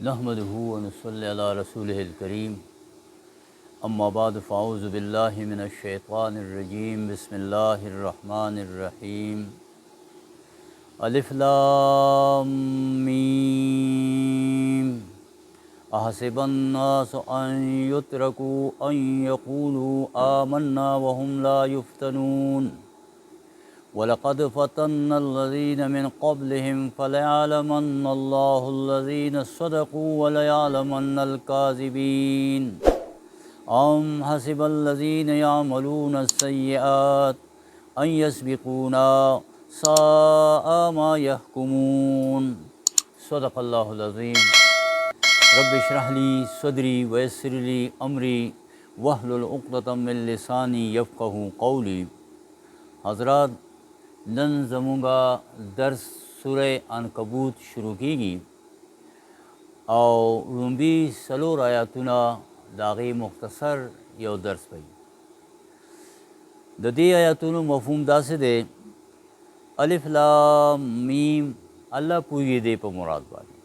نحمده ونصلی علی رسولہ الکریم اما بعد فاعوذ باللہ من الشیطان الرجیم بسم اللہ الرحمن الرحیم الف لام میم احسب الناس ان یترکوا ان یقولوا آمنا وهم لا یفتنون وَلَقَدْ فَتَنَّا الَّذِينَ مِنْ قَبْلِهِمْ فَلَيَعْلَمَنَّ اللَّهُ الَّذِينَ صَدَقُوا وَلَيَعْلَمَنَّ الْكَاذِبِينَ أَمْ حَسِبَ الَّذِينَ يَعْمَلُونَ السَّيِّئَاتِ أَنْ يَسْبِقُونَا سَاءَ مَا يَحْكُمُونَ صدق اللہ العظیم رب اشرح لی صدری ویسر لی امری واحلل عقدۃ من لسانی یفقہوا قولی۔ حضرات، نن زمونگا درس سورہ عنکبوت شروع کیگی او لومبی سلور آیاتونا داغی مختصر یو درس پئی۔ د دې آیاتونو مفہوم داسې دی، الف لام میم الله پوهیږي دی په مراد باندې۔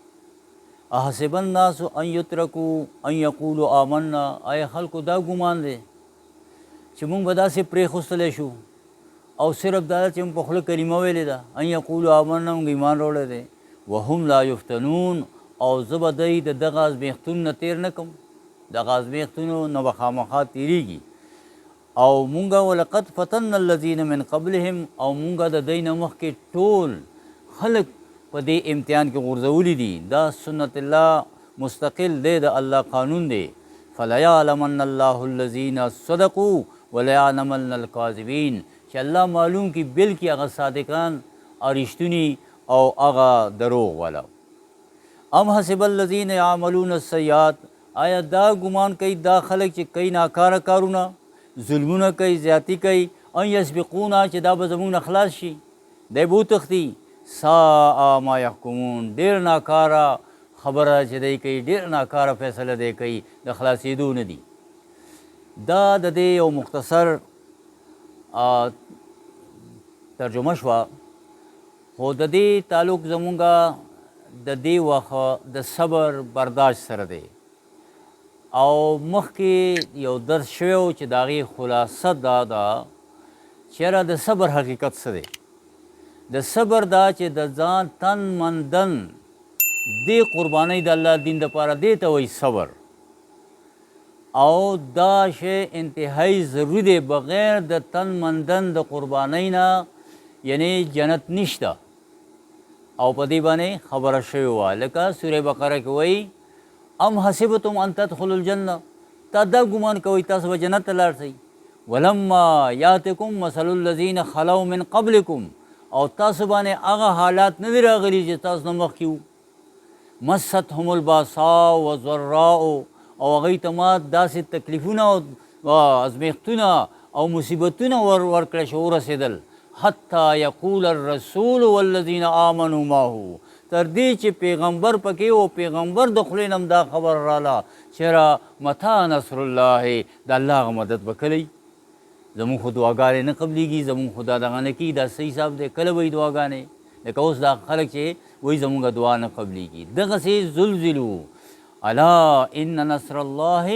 احسب الناس ان یترکوا ان یقولوا آمنا، آیا خلکو دا ګمان دی چې مونږ به داسې پرېښودلی شو او صرف دا چې موږ په خوله کلمه ویلې ده ان یقولوا آمنا، موږ ایمان راوړی دی، وهم لا یفتنون، او زه به دی د دغه ازمیښتونو نه تېر نه کړم، دغه ازمیښتونو نه به خامخا تېرېږي. او مونږه ولقد فتنا الذین من قبلهم، او مونږه د دی نه مخکې ټول خلق په دې امتحان کې غورځولي دي. دا سنت الله مستقل دی، د الله قانون دی. فلیعلمن الله الذین صدقوا ولیعلمن الکاذبین، چې الله معلوم کی بلکې هغه صادقان او رښتوني او هغه دروغ والا. ام حسب الذین یعملون السیئات، آیا دا ګمان کوي دا خلک چې کوي ناکاره کارونه، ظلمونه کوي، زیاتی کوي، ان یسبقونا، چې دا به زموږ نه خلاص شي، دی به وتښتي. ساء ما یحکمون، ډېر ناکاره خبره چې دی کوي، ډېر ناکاره فیصله دی کوي، د خلاصېدو نه دي. دا د دې یو مختصر ترجمه شوه، خو د دې تعلق زمونږه د دې وخت د صبر برداشت سره دی. او مخکې یو درس شوی و چې د هغې خلاصه دا ده چې یاره د صبر حقیقت څه دی. د صبر دا چې د ځان تن مندن دې قربانۍ د الله دین دپاره دې ته وایي صبر. او دا شی انتهایی ضروری دی، بغیر د تن مندن د قربانۍ نه یعنی جنت نشته. او په دې باندې خبره شوې وه، لکه سوره بقره کې وایي ام حسبتم ان تدخلوا الجنه، تا دا ګمان کوئ تاسو به جنت ته لاړ شئ. ولما یاتکم مثل الذین خلوا من قبلکم، او تاسو باندې هغه حالات نه دي راغلي چې تاسو نه مخکې وو. مستهم الباساء والضراء، او هغوی ته ما داسې تکلیفونه او ازمیښتونه او مصیبتونه ورکړی چې ورسېدل، حتی یقول الرسول والذین آمنوا معه، تر دې چې پیغمبر پکې و، پیغمبر د خولې نه هم دا خبر راله چې را متی نصر الله، د الله هغه مدد به کله وي. زمونږ خو دعاګانې نه قبلیږي، زمونږ خو دا دغه نه کېږي، دا صحیح حساب دی، کله به وي دعاګانې. لکه اوس دا خلک چې وایي زمونږ دعا نه قبلیږي. دغسې زلزلو الا ان نصر الله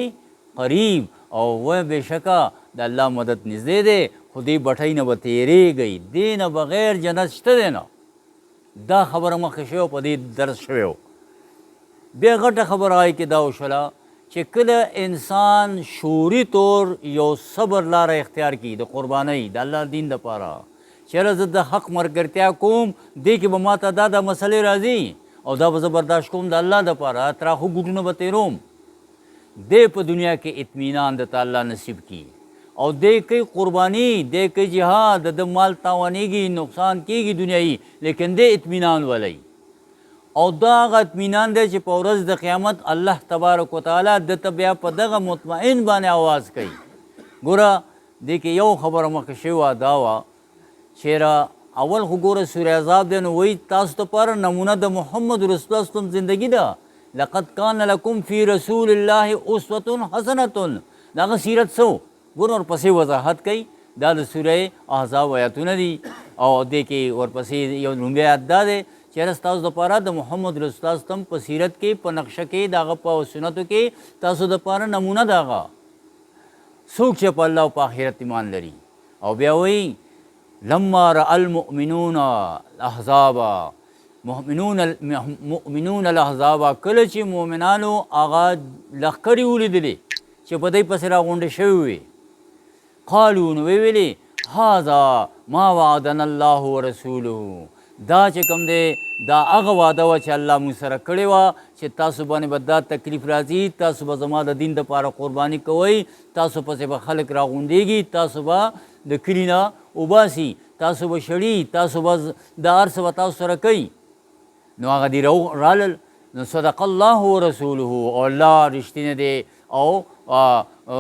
قریب، او و بېشکه د الله مدد نږدې دی، خو دې بټۍ نه به تېرېږئ، دې نه بغیر جنت شته دی نه. دا خبره مخکې شوې په دې درس شوی و. بیا غټه خبره هغې کې دا وشوله چې کله انسان شعوري طور یو صبر لاره اختیار کړي د قربانۍ د الله دین دپاره، چېرې زه د حق ملګرتیا کوم، دې کې به ما ته دا مسلې راځي او دا به زه برداشت کوم د الله دپاره، تراخو ګوټونه به تېروم. دی په دنیا کې اطمینان د الله نصیب کړي، او دی کوي قرباني، دی کوي جهاد، د مال تاوانېږي، نقصان کېږي دنیایي، لیکن دی اطمینان ولئ. او دا هغه اطمینان دی چې په ورځ د قیامت الله تبارک وتعالی د ته بیا په دغه مطمئن باندې آواز کوي. ګوره دې کې یو خبره مخکې شوې وه، دا وه چېرې اول خو ګوره سوره عذاب دی، نو وایي تاسو دپاره نمونه د محمد رسول الله صلی زندگی ده. لقد کان لکم فی رسول الله اسوة حسنة، د هغه سیرت څه و، ګوره ورپسې وضاحت کوي. دا د سوره احزاب آیاتونه دي، او دې کې ورپسې یو لومبی آیت دا دی چېرې ستاسو دپاره د محمد رسول الله ستم په سیرت کې په نقشه کې د هغه په سنتو کې تاسو دپاره نمونه د هغه څوک چې په الله او په آخرت ایمان لري. او بیا وایي لما رأى المؤمنون الاحزاب مؤمنون الاحزاب، کله چې مؤمنانو هغه لښکرې ولیدلې چې په دوی پسې راغونډې شوي وي، قالو نو ویلې هذا ما وعدنا الله ورسوله، دا چې کوم دی دا هغه وعده وه چې الله موږ سره کړې وه چې تاسو باندې به دا تکلیف راځي، تاسو به زما د دین دپاره قرباني کوئ، تاسو پسې به خلک راغونډېږي، تاسو به د کلي نه وباسي، تاسو به شړي، تاسو به دا هر څه به تاسو سره کوي. نو هغه دې رالل. نو صدق الله ورسوله، او الله رښتینی دی او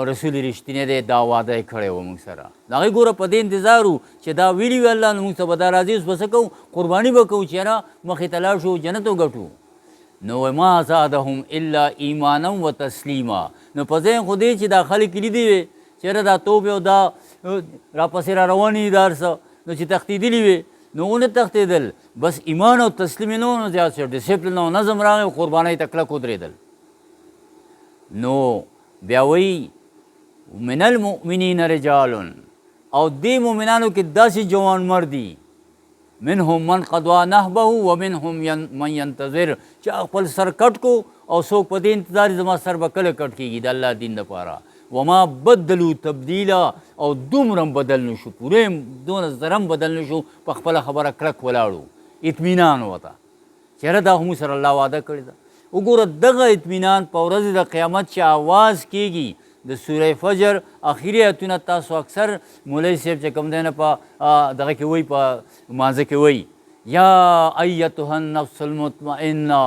رسول رښتینی دی، دا وعده یې کړی و موږ سره. د هغې ګوره په دې انتظار و چې دا ویلي وي الله، نو موږ ته به دا راځي، اوس به څه کوو؟ قرباني به کوو چې یاره مخې ته لاړ شو جنت وګټو. نو ما زادهم الا ایمانا و تسلیما. نو په ځای خو دې چې دا خلک لیدي وي چې یاره دا توپ او دا راپسې را روانې دي دا هر څه، نو چې تښتېدلي وي نو ونه تښتېدل، بس ایمان او تسلیم یې نه و نو زیات شو، ډسپلن او نظم راغی، قربانۍ ته کلک ودرېدل. نو بیا وایي من المؤمنین رجال، او دې مؤمنانو کې داسې جوان مرد دي، منهم من قضا نحبه ومنهم من ينتظر، چې خپل سر کټ کو او څوک په دې انتظار زما سر به کله کټ کېږي د الله دین دپاره. وما بدلو تبدیلا، او دومره بدل نه شو، پوره دونه زرم بدل نه شو، په خپله خبره کلک ولاړو، اطمینان وته چې یاره دا هم سره الله وعده کړې ده. وګوره دغه اطمینان په ورځ د قیامت چې آواز کېږي د سوره فجر اخري آیتونه تاسو اکثر مولوي صاحب چې کوم دی نه په دغه کې وایي، په مانځه کې وایي یا ایتها النفس المطمئنه،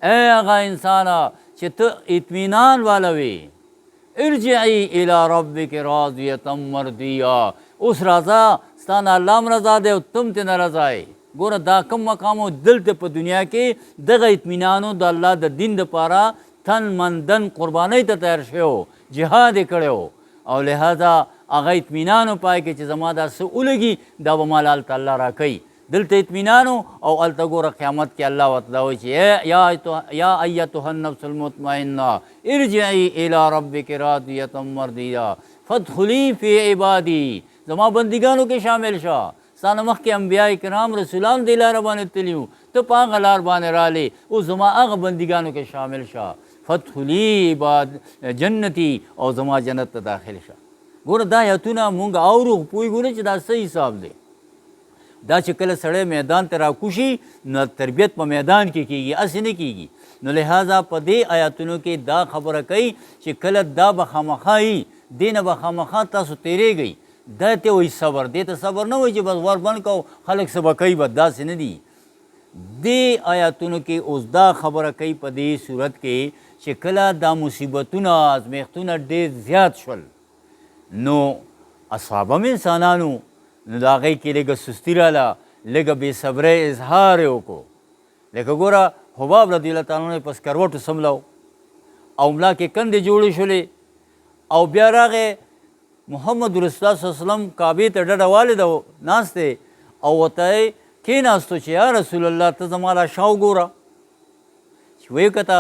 ای هغه انسانه چې ته اطمینان والا وي، ارجعی الی ربک راضیة مرضیه، اوس راځه ستا نه الله هم رضا دی او تم ترې نه رضا یې. ګوره دا کم مقام و دلته په دنیا کې دغه اطمینانو د الله د دین دپاره تن من دن قربانۍ ته تیار شوی و، جهاد یې کړی و، او لہذا هغه اطمینان پای کې چې زما دا څه ولګي دا به مال هلته الله راکوي. دلته اطمینان او هلته ګوره قیامت کې الله ورته دا وایي چې یا ایتها النفس المطمئنه ارجعی الی ربک راضیة مرضیه فادخلي فی عبادی، زما بندګانو کې شامل شه. ستا نه مخکې انبیا کرام رسولان دې لاره باندې تللي وو، ته په هغه لار باندې رالې، اوس زما هغه بندګانو کې شامل شه. فادخلي جنتي، او زما جنت ته داخل شه. ګوره دا آیتونه مونږ اورو، پوهېږو نه چې دا څه حساب دی. دا چې کله سړی میدان ته راکوشي نو تربیت په میدان کې کېږي، هسې نه کېږي. نو لہذا په دې آیاتونو کې دا خبره کوي چې کله دا به خامخا وي، دې نه به خامخا تاسو تېرېږئ. دا ته وایي صبر، دې ته صبر نه وایي چې بس ور بند کو خلک څه به کوي، به داسې نه دي. دې آیاتونو کې اوس دا خبره کوي په دې صورت کې چې کله دا مصیبتونه ازمیښتونه ډېر زیات شول، نو اصحابه هم انسانانو، نو د هغې کې لږه سستي راله، لږه بې صبرۍ اظهار یې وکړو. لکه ګوره حباب رضی الله تعالی عنه په سکروټو سملو او ملا کې کندې جوړې شولې، او بیا راغی محمد رسول الله صلی الله علیه وسلم کعبې ته ډډه والده ناست دی، او ورته یې کېناستو چې یا رسول الله ته زما لا شا وګوره. چې ویې کته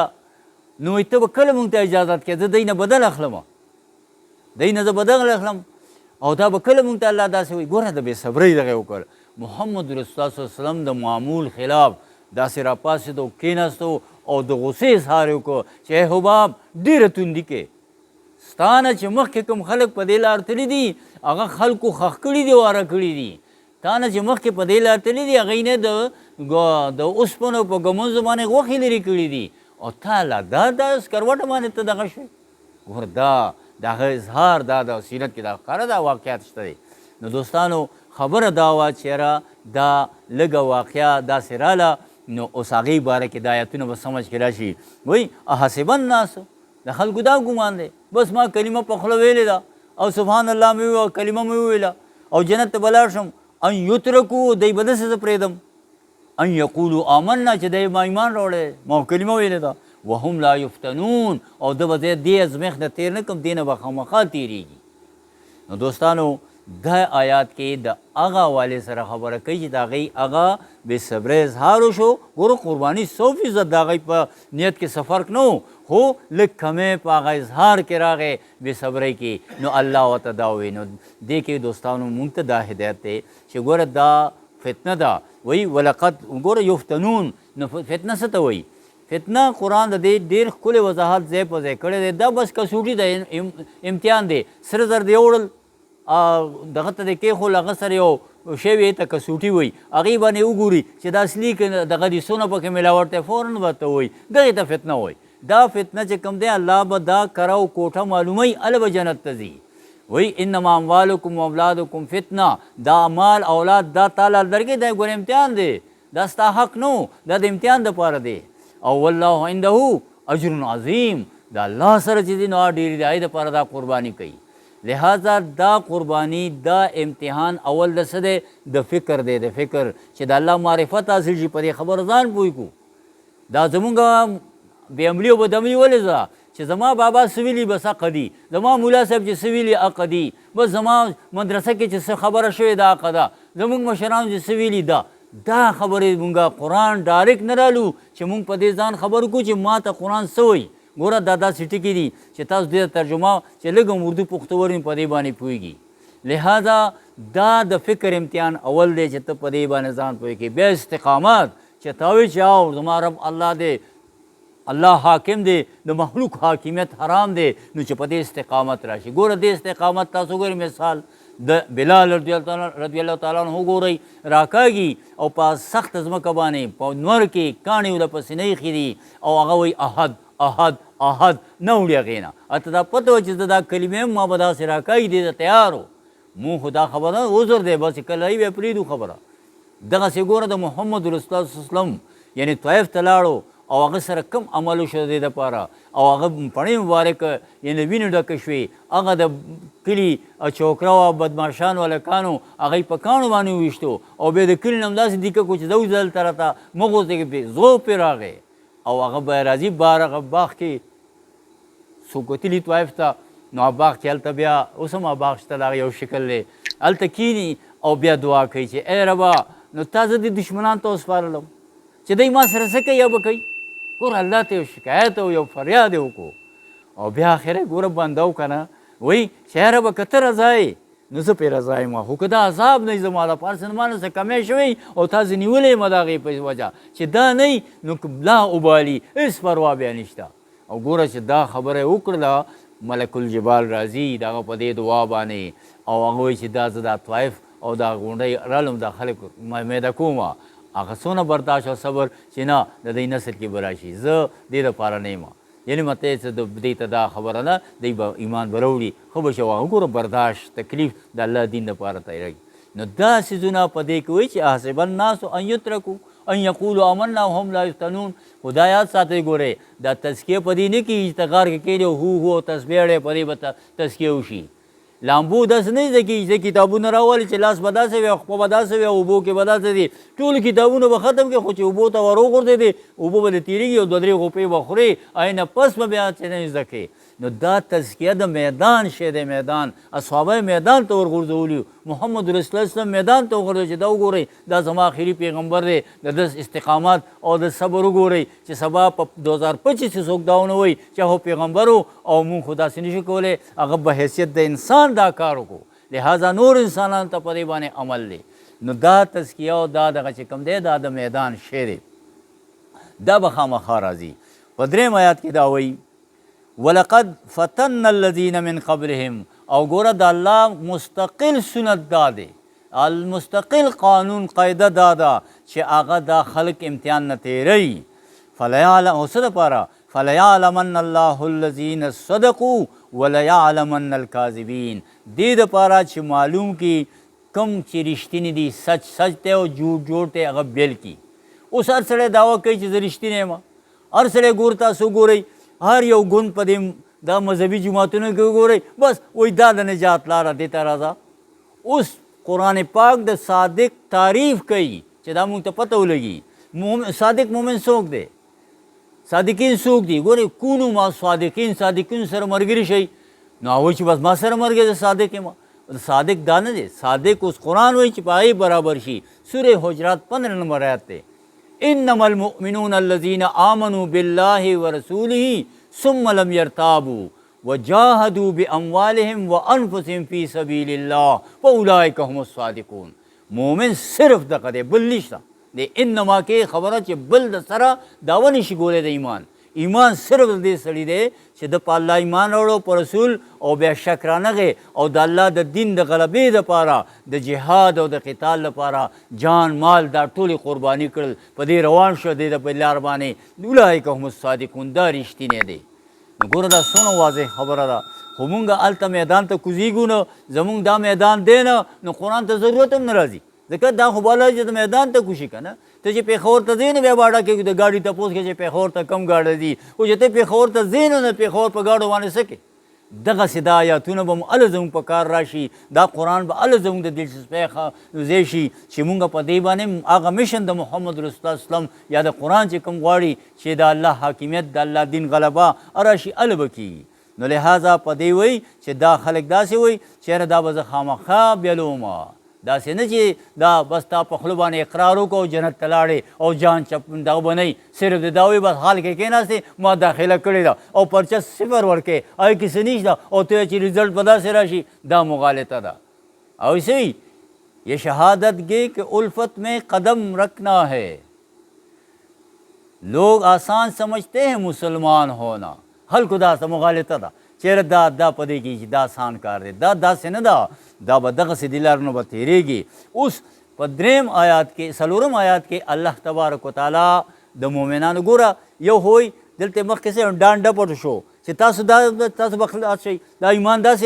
نو وایي ته به کله مونږ ته اجازت کړې، زه دی نه بدل اخلم، دی نه زه بدل اخلم، او دا به کله مونږ ته الله داسې وایي. ګوره د بې صبرۍ دغه یې وکړ. محمد رسول الله صلی الله علیه وسلم د معمول خلاف داسې راپاڅېد او کېناستو او د غصې اظهار یې وکړو چې ای حباب ډېره توندي کې، ستا نه چې مخکې کوم خلک په دې لار تللي دي هغه خلکو خښ کړي دي، واره کړي دي، تا نه چې مخکې په دې لار تللي دي هغوی نه د اوسپنو په ږمنځو باندې غوښې لرې کړي دي، او تا لا دا سکروټه باندې ته دغه شوې. ګوره دا د هغه اظهار دا د سیرت کې دا ښکاره دا واقعیت شته دی. نو دوستانو خبره دا وه چې یاره دا لږه واقعه داسې راله، نو اوس هغې باره کې د آیتونه به سمجھ کې راشي. وایي احسب الناس، د خلکو دا ګمان دی بس ما کلمه په خوله ویلې ده او سبحان الله مې وویل، کلمه مې وویله او جنت ته به لاړ شم، ان یترکو دی به داسې زه پرېږدم، ان یقولو آمنا چې دی ما ایمان راوړی، ما کلمه ویلې ده، وهم لا یفتنون، او ده به دې ازمیښت نه تېر نه کړم، دې نه به خامخا تېرېږي. نو دوستانو دا آیات کې د هغه حوالې سره خبره کوي چې د هغې هغه بې صبرۍ اظهار وشو. ګوره قرباني 100% د هغې په نیت کې څه فرق نه و، خو لږ کمی په هغه اظهار کې راغی بې صبرۍ کې، نو الله ورته دا ووایي. نو دې کې دوستانو مونږ ته دا هدایت دی چې ګوره دا فتنه ده. وایي ولقد ګوره یفتنون، نو فتنه څه ته وایي؟ فتنه قرآن د دې ډېر ښکلی وضاحت ځای په ځای کړی دی. دا بس کسوټي دی، امتحان دی. سره زر دی وړل دغه ته د کېښول، هغه سره یو شی وي ته کسوټي وایي، هغې باندې وګوري چې دا اصلي دغه دي څونه پکې ملاوټ دی، فوراً به ته وایي دغې ته فتنه وایي. دا فتنه چې کوم دی الله به دا کره او کوټه معلوموي، هله به جنت ته ځي. وایي انما اموالکم و اولادکم فتنه، دا مال اولاد دا تعالی درکې دی، ګوره امتحان دی، دا ستا حق نه و، دا د امتحان دپاره دی. او والله عنده اجر عظیم، دا الله سره چې دی نو ډېرې د هغې دپاره دا قرباني کوي. لہذا دا قربانی دا امتحان اول د څه دی؟ د فکر دی، د فکر چې د الله معرفت حاصل شي، په دې خبره ځان پوه کړو. دا زمونږ بې عملي او بدعملي ولې ده چې زما بابا څه ویلي بس حقه دي، زما ملا صاحب چې څه ویلي حقه دي، بس زما مدرسه کې چې څه خبره شوې ده حقه ده، زمونږ مشرانو چې څه ویلي ده. دا خبرې مونږ قرآن ډایرکټ نه رالو چې مونږ په دې ځان خبر کړو چې ما ته قرآن څه وایي. ګوره دا داسې ټکي دي چې تاسو دې ترجمه چې لږ هم اردو پښتو ورین په دې باندې پوهېږي. لہذا دا د فکر امتحان اول دی چې ته په دې باندې ځان پوهېږي. بیا استقامت چې ته وایې چې او زما رب الله دی، الله حاکم دی، د مخلوق حاکمیت حرام دی، نو چې په دې استقامت راشي. ګوره دې استقامت تاسو ګورئ مثال د بلال رضی الله تعالی عنہ ګورئ راکاږي او په سخت ځمکه باندې په نور کې کاڼي ورله پسې نه ایښي دي او هغه وایي احد احد احد نه وړي هغې نه. اته دا پته وه چې زه دا کلمې ما به داسې راکاږي دې ته تیار و. مونږ خو دا خبره عذر دی، بس کله یې بیا پرېږدو خبره. دغسې ګوره د محمد رسول الله صلی الله علیه وسلم یعنې طایف ته لاړو او هغه سره کم عمل وشو د دې دپاره او هغه پڼې مبارکه یعنې وینې ډکه شوې، هغه د کلي چوکره وه بدماشانو هلکانو هغه یې په کاڼو باندې وویشتو او بیا د کلي نه همداسې دیکه کړو چې ځو دلته راته مه غورځېږي، زغو پرې راغی او هغه به راځي بار هغه باغ کې څوک وتلي طایف ته، نو هغه باغ چې هلته بیا اوس هم هغه باغ شته د هغه یو شکل دی، هلته کښېني او بیا دعا کوي چې ای ربه نو تا زه دې دشمنانو ته وسپارلم چې دوی ما سره څه کوي یا به کوي. ګوره الله ته یو شکایت او یو فریاد یې وکړو او بیا اخر یې ګوره بنده و که نه، وایي چې ای ربه که ته رضا یې نو زه پرې رضا یم، خو که دا عذاب نه وي زما لپاره څه ما نه څه کمی شوی او تاسې نیولی یم د هغې په وجه چې دا نه نو لا ابالي، هېڅ پروا بیا نشته. او ګوره چې دا خبره یې وکړله ملک الجبال راځي د هغه په دې دعا باندې او هغه وایي چې دا زه دا طایف او دا غونډۍ رالم دا خلک میده کومه، هغه څونه برداشت او صبر چې نه د دوی نسل کې به راشي، زه دې دپاره نه یم. یعنې مته څه دې ته دا خبره نه دوی به ایمان به راوړي، ښه به شي. هغه ګوره برداشت تکلیف د الله دین دپاره تیاروي. نو دا څیزونه په دې کې وایي چې حسب الناس ان یترکو ان یقولوا آمنا وهم لا یفتنون. خدا یاد ساتئ ګورئ دا تزکیه په دې نه کېږي چې ته غار کې کښېنې هو هو تسبیح اړې په دې به تزکیه وشي. لامبو داسې نه زده کېږي چې کتابونه راولي چې لاس به داسې وي او خپه به داسې وي او اوبو کې به داسې دي، ټول کتابونه به ختم کړي خو چې اوبو ته ور وغورځېدې اوبه به دې تېرېږي او دوه درې غوپې به خورې آینه پس به بیا چې نه زده کړې. نو دا تزکیه د میدان شی دی، میدان اصحابه میدان ته ورغورځولي، محمد رسول الله وسلم میدان ته وغورځوي چې دا وګورئ دا زما آخري پیغمبر دی، د ده استقامت او د صبر وګورئ چې سبا په 2025 کې څوک دا ونه وایي چې هغه پیغمبر و او مونږ خو داسې نشو کولی، هغه په حیثیت د انسان دا کار وکړو، لہذا نور انسانانو ته په دې باندې عمل دی. نو دا تزکیه او دا دغه چې کوم دی دا د میدان شی دی، دا به خامخا راځي. په درېیم آیات کې دا وایي ولقد فتنا الذین من قبلهم، او ګوره د الله مستقل سنت دا دی، المستقل قانون قاعده دا ده چې هغه دا خلق امتحان نه تیروي. فلیعلم او څه دپاره فلیعلمن الله الذین صدقوا ولیعلمن الکاذبین، دې دپاره چې معلوم کړي کوم چې رښتینې دي، سچ سچ دی او جوړ جوړ دی هغه بیل کړي. اوس هر سړی دعوه کوي چې زه رښتینی یم، هر سړی ګور تاسو ګورئ هر یو ګوند په دې دا مذهبي جماعتونو کې وګورئ بس وایي دا د نجات لاره دې ته راځه. اوس قرآن پاک د صادق تعریف کوي چې دا موږ ته پته ولګي صادق مومن څوک دی، صادقین څوک دي. ګورئ کونو ما صادقین، صادقین سره ملګري شئ، نو هغوی چې بس ما سره مرګې زه صادق یم، صادق دا نه دی، صادق اوس قرآن وایي چې په هغې برابر شي. سورې حجرات 15 نمبر آیات دی. انما المؤمنون الذين آمنوا بالله ورسوله ثم لم يرتابوا وجاهدوا باموالهم وانفسهم في سبيل الله فاولئك هم الصادقون. مومن صرف دغه دی، بل نشته. د انما کې خبره چې بل د سره دعوه نشي کولی د ایمان. ایمان صرف د دې سړي دی چې د په الله ایمان راوړو، په رسول، او بیا شک رانغی او د الله د دین د غلبې دپاره، د جهاد او د قتال لپاره جان مال دا ټولې قرباني کړل، په دې روان شو د په لار باندې. اولئک هم الصادقون، دا رښتینی دی. نو ګوره دا څونه واضح خبره ده. خو مونږ هلته میدان ته کوزیږو نه، زمونږ دا میدان دی نه، نو قرآن ته ضرورت هم نه راځي. ځکه دا خو بالا چې د میدان ته کوشي که نه، ته چې پېښور ته ځې نو بیا باډه کې د ګاډي تپوس کې چې پېښور ته کم ګاډه ځي، خو چې ته پېښور ته ځې نو د پېښور په ګاډو باندې څه کوې؟ دغسې دا آیاتونه به مو هله زموږ په کار راشي، دا قرآن به هله زموږ د دلچسپۍ ځای شي چې مونږ په دې باندې هغه مشن د محمد رسول الله وسلم یا د قرآن چې کوم غواړي چې د الله حاکمیت، د الله دین غلبه راشي، هله به کېږي. نو لہذا په دې وایي چې دا خلک داسې وایي چېرې دا به زه خامخا بیلومه، داسې نه چې دا بس تا په خوله باندې اقرار وکړو جنت ته لاړې او جان چپ دغه به نه، صرف د دا وایي بس حال کې کېناستې ما داخله کړې ده او پرچه 0 ورکې، هغې کې څه نشته، او ته چې رزلټ به داسې راشي، دا مغالطه ده. او ایسے ہی یہ شہادت گے کہ الفت میں قدم رکھنا ہے. لوگ آسان سمجھتے ہیں مسلمان ہونا، خلکو دا مغالطه ده چېرې دا په دې کې چې دا آسان کار دی، دا داسې نه ده، دا به دغسې د لارو نه به تېرېږي. اوس په 3 آیات کې 4 آیات کې الله تبارک وتعالی د مؤمنانو ګوره یو هوی دلته مخکې څه ډانډه پټ شو چې تاسو به خلاص شئ، دا ایمان داسې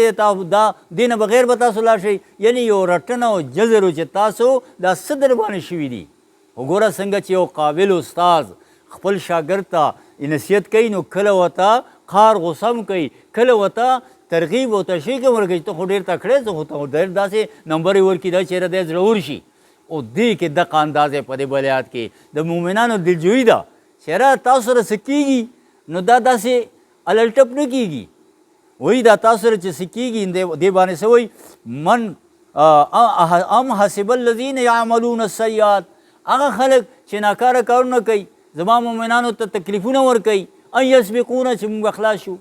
دا دې نه بغیر به تاسو لاړ شئ، یعنې یو رټنه او جزر چې تاسو دا څه در باندې شوي دي. وګوره څنګه چې یو قابل استاد خپل شاګرد ته نصیحت کوي، نو کله ورته خار غوسم کوي، کله ورته ترغیب او تشویق هم ورکوي، ته خو ډېر تکړه یې، خو ته ډېر داسې نمبر یې ورکړي دا چېرې دی زړور شي. او دې کې دغه انداز یې په دې بل آیات کې د مؤمنانو دلجویي ده، چېرې تاسو سره څه کېږي نو دا داسې الټپ نه کېږي. وایي دا تاسو سره چې څه کېږي دې باندې څه وایي، من ام حسب الذین یعملون السیئات، هغه خلک چې ناکاره کارونه کوي، زما مؤمنانو ته تکلیفونه ورکوي، ان یسبقونه چې موږ خلاص شو.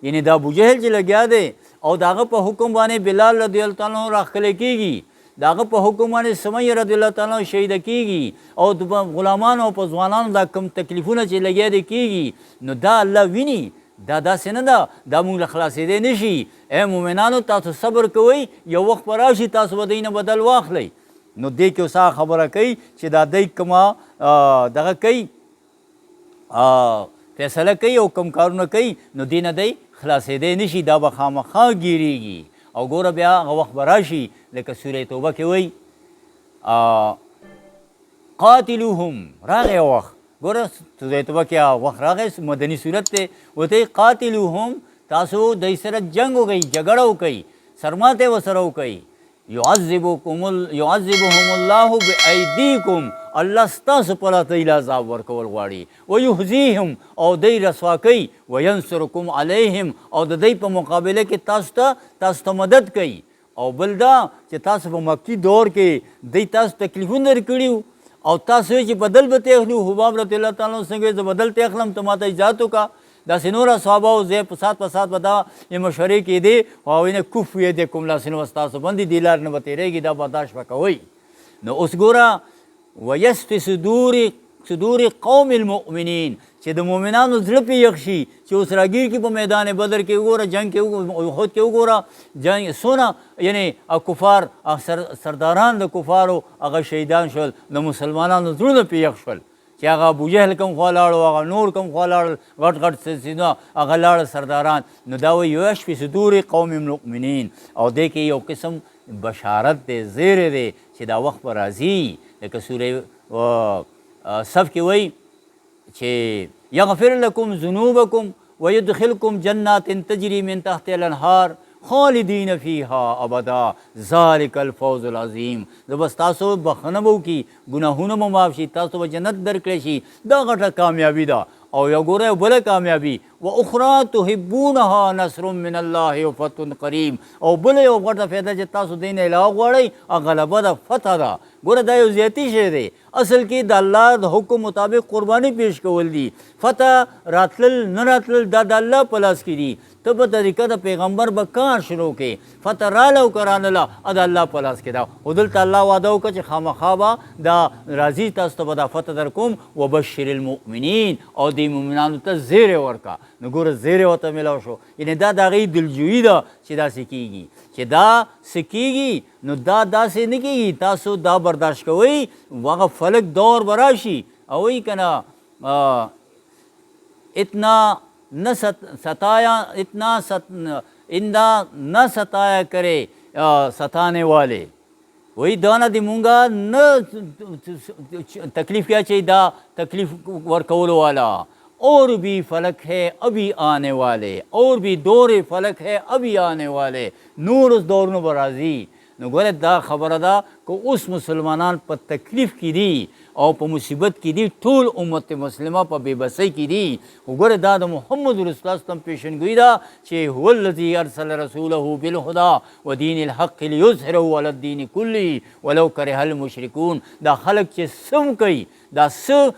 یعنی دا ابوجهل چې لګیا دی او د هغه په حکم باندې بلال رضی الله تعالی عنه راښکلی کېږي، د هغه په حکم باندې سمیه رضی الله تعالی عنه شهیده کېږي، او د غلامانو او په ځوانانو دا کوم تکلیفونه چې لګیا دی کېږي، نو دا الله ویني، دا داسې نه ده، دا موږ له خلاصېدی نه شي. ای مؤمنانو تاسو صبر کوئ، یو وخت به راشي تاسو به دوی نه بدل واخلئ. نو دې کې اوس هغه خبره کوي چې دا دوی کومه دغه کوي فیصله کوي او کوم کارونه کوي، نو دې نه دی خلاصېدی نه شي، دا به خامخا ګیرېږي. او ګوره بیا هغه وخت به راشي لکه سوره توبه کې وایي قاتلوهم، راغی وخت، ګوره سوره توبه کې وخت راغی، مدني صورت دی، ورته قاتلوهم، تاسو دوی سره جنګ وکئ، جګړه وکئ، سرماتی ورسره وکئ. یعذبهم الله بایدیکم، الله ستاسو په لاس دوی له عذاب ورکول غواړي، ویحزیهم، او دوی رسوا کوي، وینصرکم علیهم، او د دوی په مقابله کې تاسو ته مدد کوي. او بل دا چې تاسو په مکی دور کې دوی تاسو تکلیفونه درکړي وو، او تاسو چې بدل به ته اخلو، حباب رضی الله تعالی عنه څنګه زه بدل ته اخلم، ته ماته اجازت وکړه. داسې نوره صحابه او زه په سات به دا مشورې کېدې، او هغوی نه کف یدکم، لاسونه به ستاسو باندې دې لار نه به تېرېږي، دا برداشت به کوئ. نو اوس ګوره ویسفي صدور قوم المؤمنین، چې د مؤمنانو زړه پې یخ شي، چې اوس راګیر کې په میدان بدر کې وګوره، جنګ کې احد کې وګوره، جنګ څونه یعنې کفار سرداران د کفارو هغه شهیدان شول، د مسلمانانو زړونه پې یخ شول، چې هغه ابوجهل کوم خوا لاړو، هغه نور کوم خوا لاړل، غټ غټ سیدونه هغه لاړل سرداران. نو دا وایي یشفي صدور قوم المؤمنین، او دې کې یو قسم بشارت دی، زیری دی چې دا وخت به راځي. لکه سوره صف کې وایي چې یغفر لکم ذنوبکم ویدخلکم جنات تجری من تحت الانهار خالدین فیها ابدا ذلک الفوز العظیم. زه بس تاسو بخښنه به وکړي، ګناهونه به معاف شي، تاسو به جنت درکړی شي، دا غټه کامیابي ده. او یو ګوره بله کامیابي و اخرى تحبونها نصر من الله و فتح قریب، او بله یو غټه فایده چې تاسو دین علاوه غواړئ غلبه ده، فتح ده. ګوره دا یو زیاتی شی دی، اصل کې د الله د حکم مطابق قرباني پیش کول دي. فتح راتلل نه راتلل دا د الله په لاس کې دي. ته په طریقه د پیغمبر به کار شروع کې، فتح راله او که رانله د الله په لاس کې ده. خو دلته الله وعده وکړه چې خامخا به دا راځي تاسو ته به دا فتح در کوم. وبشر المؤمنین، او دې مؤمنانو ته زیری ورکړه. نو ګوره زیری ورته میلاو شو، یعنې دا د هغې دلجویي ده چې داسې کېږي، چې دا څه کېږي نو دا داسې نه کېږي. تاسو دا برداشت کوئ، هغه فلک دور به راشي او وایي که نه اتنا نہ ستایا اتنا نہ ستایا کرے ستانے والے، وہی دانا دی مونگا نہ تکلیف کیا چاہیے دا تکلیف ورکولو والا، اور بھی فلک ہے ابھی آنے والے، اور بھی دور فلک ہے ابھی آنے والے، نور اس دور نو برازی. نو ګوره دا خبره ده که اوس مسلمانان په تکلیف کې دي او په مصیبت کې دي، ټول امت مسلمه په بېبسۍ کې دي. خو ګوره دا د محمد رسول الله صلی پیشنګویي ده چې هو الذي ارسل رسوله بالهدى ودین الحق لیظهره علی الدین کله ولو کرہ المشرکون. دا خلک چې سم کوي، دا څه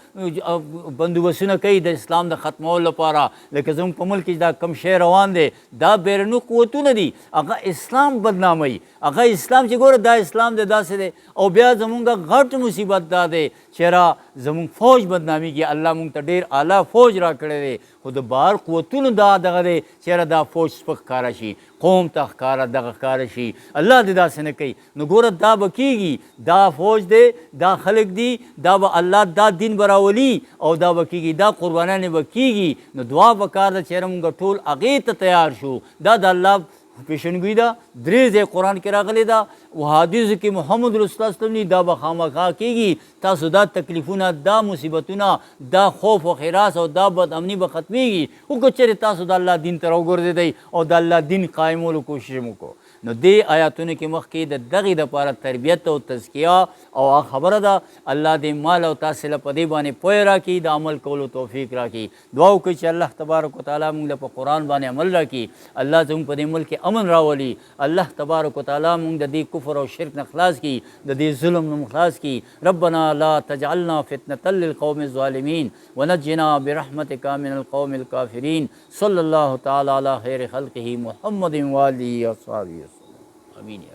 بندوبستونه کوي د اسلام د ختمولو لپاره، لکه زموږ په ملک کې دا کم شی روان دی، دا بیروني قوتونه دي، هغه اسلام بدناموي. هغه اسلام چې ګوره دا اسلام دی داسې دی. او بیا زمونږ غټ مصیبت دا دی چې را زمونږ فوج بدنامیږي. الله مونږ ته ډېر اعلی فوج را کړی دی، خو د بهر قوتونو دا دغه دی چې را دا فوج سپک ښکاره شي، قوم ته ښکاره دغه ښکاره شي. الله دې داسې نه کوي. نو ګوره دا به کېږي، دا فوج دی، دا خلک دي، دا به الله دا دین به راولي او دا به کېږي، دا قربانیانې به کېږي. نو دعا پکار ده چې یاره مونږ ټول هغې ته تیار شو. دا د الله پیشنګویي ده، درې ځای قرآن کې راغلی ده، و حدیثو کې محمد رسول الله صلی الله علیه وسلم دا به خامخا کېږي. تاسو دا تکلیفونه، دا مصیبتونه، دا خوف و خراس او دا بد امني به ختمېږي. خو که چېرې تاسو د الله دین ته راوګرځېدئ او د الله دین قایمولو کوشش وکړو. نو دې آیاتونو کې مخکې د دغې دپاره تربیت او تزکیه او خبره ده. الله دې مال او تاسې له په دې باندې پوهه راکړي، د عمل کولو توفیق راکړي. دعا وکړئ چې الله تبارک وتعالی موږ له په قرآن باندې عمل راکړي. الله زموږ په دې ملک کې امن راولي. الله تبارک وتعالی موږ د دې کفر او شرک نه خلاص کړي، د دې ظلم نه خلاص کړي. ربنا لا تجعلنا فتنة للقوم الظالمين ونجنا برحمتك من القوم الكافرين. صلی اللہ تعالی علی خیر خلقه محمد وآلہ وصحبہ وسلم. آمین.